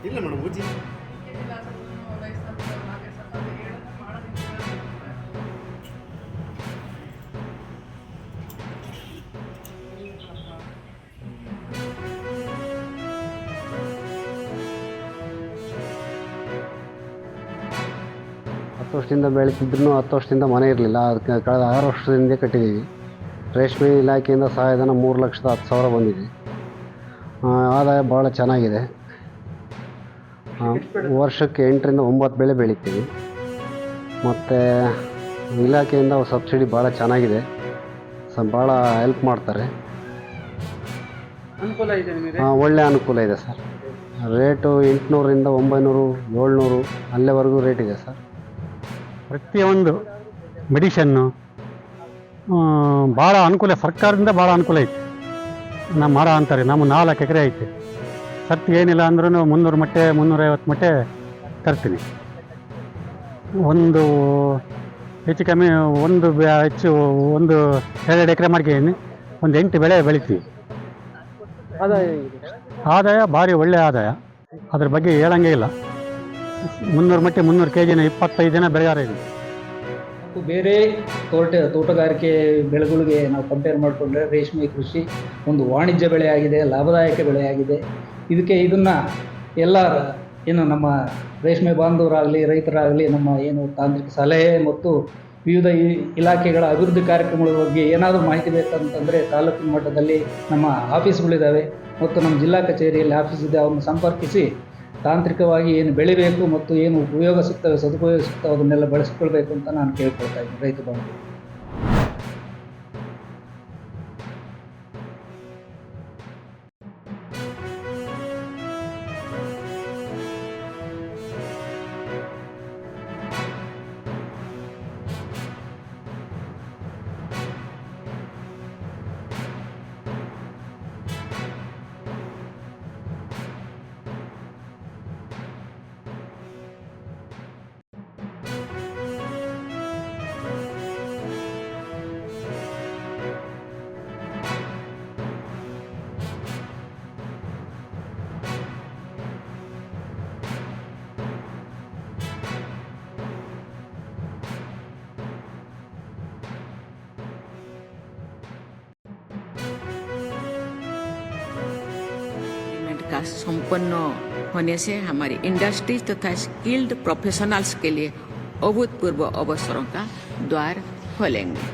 ಇಲ್ಲ ಮೇಡಮ್ ಉಜ್ಜಿ ಹತ್ತು ವರ್ಷದಿಂದ ಬೆಳೀತಿದ್ರು 10 ವರ್ಷದಿಂದ ಮನೆ ಇರಲಿಲ್ಲ. ಅದಕ್ಕೆ ಕಳೆದ 6 ವರ್ಷದಿಂದ ಕಟ್ಟಿದ್ದೀವಿ. ರೇಷ್ಮೆ ಇಲಾಖೆಯಿಂದ ಸಹಾಯಧನ 3,10,000 ಬಂದಿದೆ. ಆದಾಯ ಭಾಳ ಚೆನ್ನಾಗಿದೆ. ವರ್ಷಕ್ಕೆ 8ರಿಂದ 9 ಬೆಳೆ ಬೆಳಿತೀವಿ. ಮತ್ತು ಇಲಾಖೆಯಿಂದ ಸಬ್ಸಿಡಿ ಭಾಳ ಚೆನ್ನಾಗಿದೆ. ಭಾಳ ಹೆಲ್ಪ್ ಮಾಡ್ತಾರೆ. ಅನುಕೂಲ ಇದೆ ನಿಮಗೆ? ಒಳ್ಳೆ ಅನುಕೂಲ ಇದೆ ಸರ್. ರೇಟು 800ರಿಂದ 900, 700 ಅಲ್ಲಿವರೆಗೂ ರೇಟ್ ಇದೆ ಸರ್. ಪ್ರತಿಯೊಂದು ಮೆಡಿಷನ್ನು ಭಾಳ ಅನುಕೂಲ, ಸರ್ಕಾರದಿಂದ ಭಾಳ ಅನುಕೂಲ ಐತೆ. ನಮ್ಮ ಮರ ಅಂತಾರೆ, ನಮ್ಮ 4 ಎಕರೆ ಐತೆ. ಸರ್ತಿಗೆ ಏನಿಲ್ಲ ಅಂದ್ರೂ 300 ಮಟ್ಟೆ 350 ಮಟ್ಟೆ ತರ್ತೀನಿ. ಒಂದು ಹೆಚ್ಚು ಕಮ್ಮಿ ಒಂದು 2 ಎಕರೆ ಮಾಡ್ತೀನಿ. ಒಂದು 8 ಬೆಳೆ ಬೆಳಿತೀವಿ. ಆದಾಯ ಭಾರಿ ಒಳ್ಳೆಯ ಆದಾಯ, ಅದ್ರ ಬಗ್ಗೆ ಹೇಳಂಗೆ ಇಲ್ಲ. 300 ಮಟ್ಟೆ 300 kgನ 25 ಜನ ಬೆಳೆಗಾರ ಇದೆ. ಬೇರೆ ತೋಟಗಾರಿಕೆ ಬೆಳೆಗಳಿಗೆ ನಾವು ಕಂಪೇರ್ ಮಾಡಿಕೊಂಡ್ರೆ ರೇಷ್ಮೆ ಕೃಷಿ ಒಂದು ವಾಣಿಜ್ಯ ಬೆಳೆಯಾಗಿದೆ, ಲಾಭದಾಯಕ ಬೆಳೆಯಾಗಿದೆ. ಇದನ್ನು ಎಲ್ಲ ಏನು ನಮ್ಮ ರೇಷ್ಮೆ ಬಾಂಧವರಾಗಲಿ, ರೈತರಾಗಲಿ, ನಮ್ಮ ಏನು ತಾಂತ್ರಿಕ ಸಲಹೆ ಮತ್ತು ವಿವಿಧ ಇಲಾಖೆಗಳ ಅಭಿವೃದ್ಧಿ ಕಾರ್ಯಕ್ರಮಗಳ ಬಗ್ಗೆ ಏನಾದರೂ ಮಾಹಿತಿ ಬೇಕಂತಂದರೆ ತಾಲೂಕಿನ ಮಟ್ಟದಲ್ಲಿ ನಮ್ಮ ಆಫೀಸ್ಗಳಿದ್ದಾವೆ ಮತ್ತು ನಮ್ಮ ಜಿಲ್ಲಾ ಕಚೇರಿಯಲ್ಲಿ ಆಫೀಸ್ ಇದೆ. ಅವನ್ನು ಸಂಪರ್ಕಿಸಿ ತಾಂತ್ರಿಕವಾಗಿ ಏನು ಬೆಳಿಬೇಕು ಮತ್ತು ಏನು ಉಪಯೋಗ ಸಿಗ್ತವೆ, ಸದುಪಯೋಗ ಸಿಗ್ತವೆ, ಅದನ್ನೆಲ್ಲ ಬಳಸಿಕೊಳ್ಬೇಕು ಅಂತ ನಾನು ಕೇಳ್ಕೊಳ್ತಾ ಇದ್ದೀನಿ ರೈತ ಬಾಂಧವರು. का संपन्न होने से हमारी इंडस्ट्रीज तथा स्किल्ड प्रोफेशनल्स के लिए अभूतपूर्व अवसरों का द्वार खोलेंगे।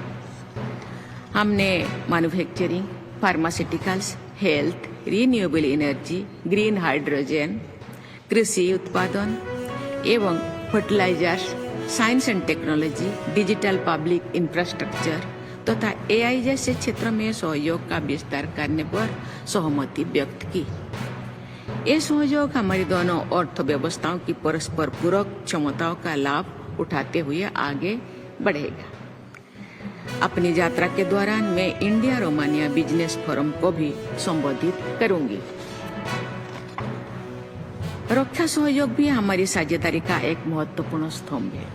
हमने manufacturing, pharmaceuticals, health, renewable energy, green hydrogen, कृषि उत्पादन एवं fertilisers, science and technology, digital public infrastructure तथा एआई जैसे क्षेत्रों में सहयोग का विस्तार करने पर सहमति व्यक्त की। ये सहयोग हमारी दोनों अर्थव्यवस्थाओं की परस्पर पूरक क्षमताओं का लाभ उठाते हुए आगे बढ़ेगा। अपनी यात्रा के दौरान मैं इंडिया रोमानिया बिजनेस फोरम को भी संबोधित करूंगी। रक्षा सहयोग भी हमारी साझेदारी का एक महत्वपूर्ण स्तंभ है।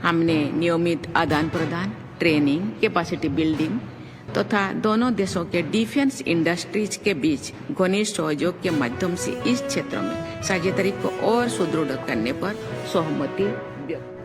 हमने नियमित आदान प्रदान, ट्रेनिंग, कैपेसिटी बिल्डिंग तथा दोनों देशों के डिफेंस इंडस्ट्रीज के बीच घनिष्ठ सहयोग के माध्यम से इस क्षेत्र में साझेदारी को और सुदृढ़ करने पर सहमति व्यक्त